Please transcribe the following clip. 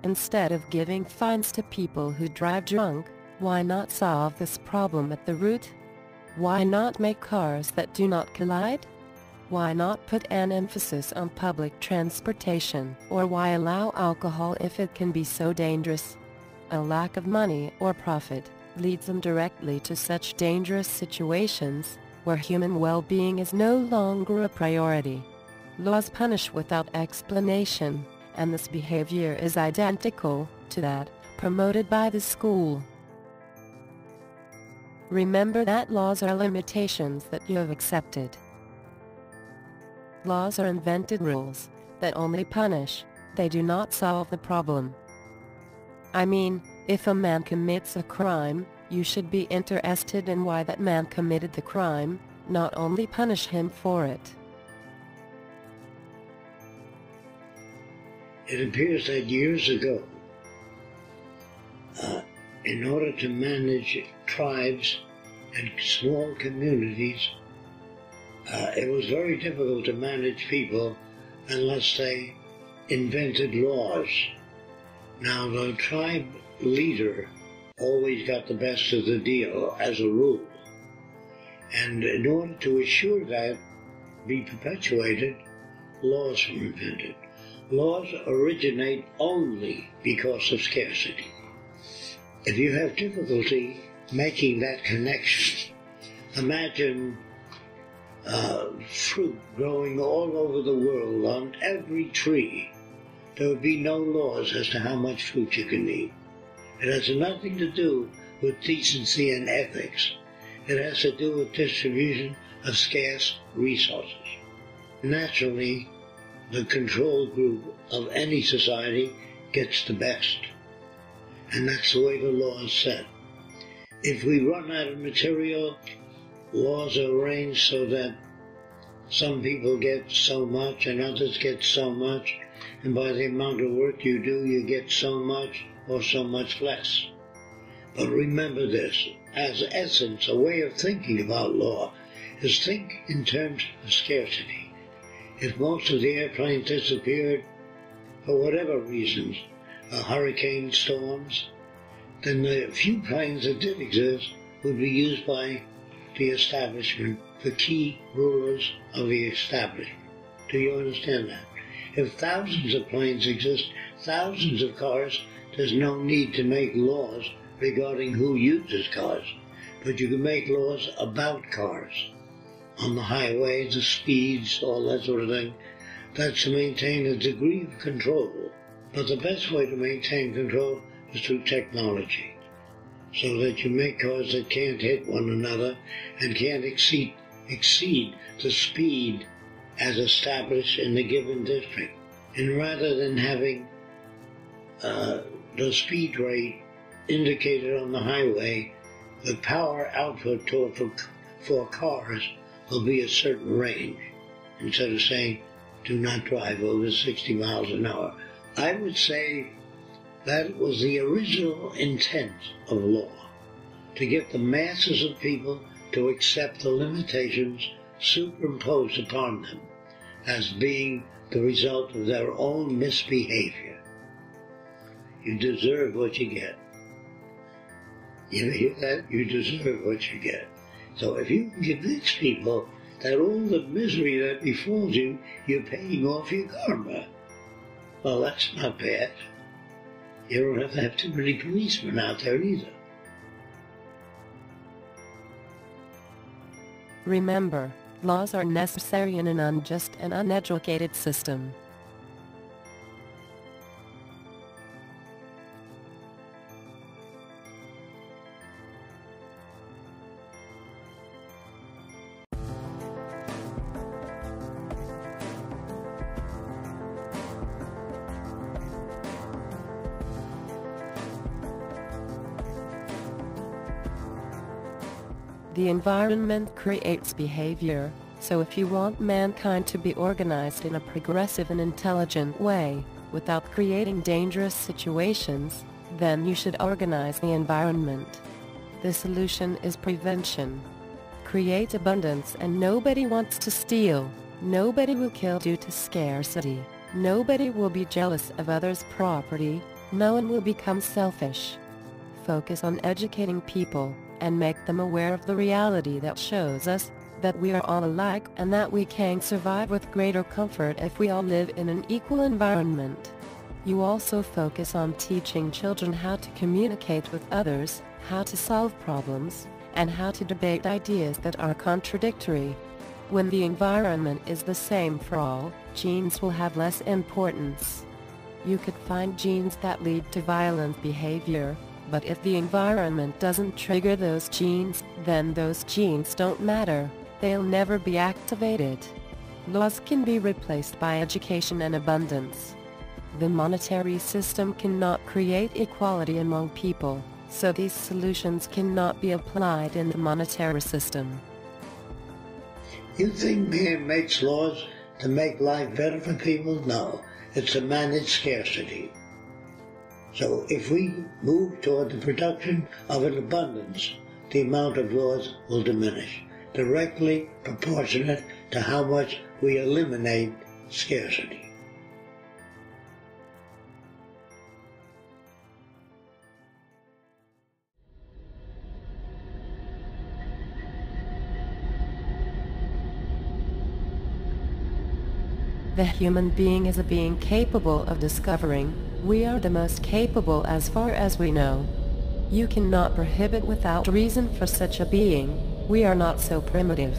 Instead of giving fines to people who drive drunk, why not solve this problem at the root? Why not make cars that do not collide? Why not put an emphasis on public transportation? Or why allow alcohol if it can be so dangerous? A lack of money or profit leads them directly to such dangerous situations, where human well-being is no longer a priority. Laws punish without explanation, and this behavior is identical to that promoted by the school. Remember that laws are limitations that you have accepted. Laws are invented rules that only punish, they do not solve the problem. I mean, if a man commits a crime, you should be interested in why that man committed the crime, not only punish him for it. It appears that years ago, in order to manage tribes and small communities, it was very difficult to manage people unless they invented laws. Now, the tribe leader always got the best of the deal as a rule. And in order to assure that be perpetuated, laws were invented. Laws originate only because of scarcity. If you have difficulty making that connection, imagine fruit growing all over the world on every tree. There would be no laws as to how much fruit you can eat. It has nothing to do with decency and ethics. It has to do with distribution of scarce resources. Naturally, the control group of any society gets the best. And that's the way the law is set. If we run out of material, laws are arranged so that some people get so much and others get so much, and by the amount of work you do, you get so much or so much less. But remember this, as essence, a way of thinking about law is think in terms of scarcity. If most of the airplanes disappeared, for whatever reasons, hurricane storms, then the few planes that did exist would be used by the establishment, the key rulers of the establishment. Do you understand that? If thousands of planes exist, thousands of cars, there's no need to make laws regarding who uses cars. But you can make laws about cars. On the highway, the speeds, all that sort of thing. That's to maintain a degree of control. But the best way to maintain control is through technology, so that you make cars that can't hit one another and can't exceed the speed as established in the given district. And rather than having the speed rate indicated on the highway, the power output for cars will be a certain range, instead of saying, do not drive over 60 miles an hour. I would say that was the original intent of law, to get the masses of people to accept the limitations superimposed upon them as being the result of their own misbehavior. You deserve what you get. You hear that? You deserve what you get. So if you can convince people that all the misery that befalls you, you're paying off your karma, well, that's not bad. You don't have to have too many policemen out there either. Remember, laws are necessary in an unjust and uneducated system. The environment creates behavior, so if you want mankind to be organized in a progressive and intelligent way, without creating dangerous situations, then you should organize the environment. The solution is prevention. Create abundance and nobody wants to steal. Nobody will kill due to scarcity. Nobody will be jealous of others' property. no one will become selfish. Focus on educating people, and make them aware of the reality that shows us that we are all alike and that we can survive with greater comfort if we all live in an equal environment. You also focus on teaching children how to communicate with others, how to solve problems, and how to debate ideas that are contradictory. When the environment is the same for all, genes will have less importance. You could find genes that lead to violent behavior, but if the environment doesn't trigger those genes, then those genes don't matter. They'll never be activated. Laws can be replaced by education and abundance. The monetary system cannot create equality among people, so these solutions cannot be applied in the monetary system. You think man makes laws to make life better for people? No, it's to manage scarcity. So if we move toward the production of an abundance, the amount of laws will diminish, directly proportionate to how much we eliminate scarcity. The human being is a being capable of discovering. We are the most capable as far as we know. You cannot prohibit without reason for such a being. We are not so primitive.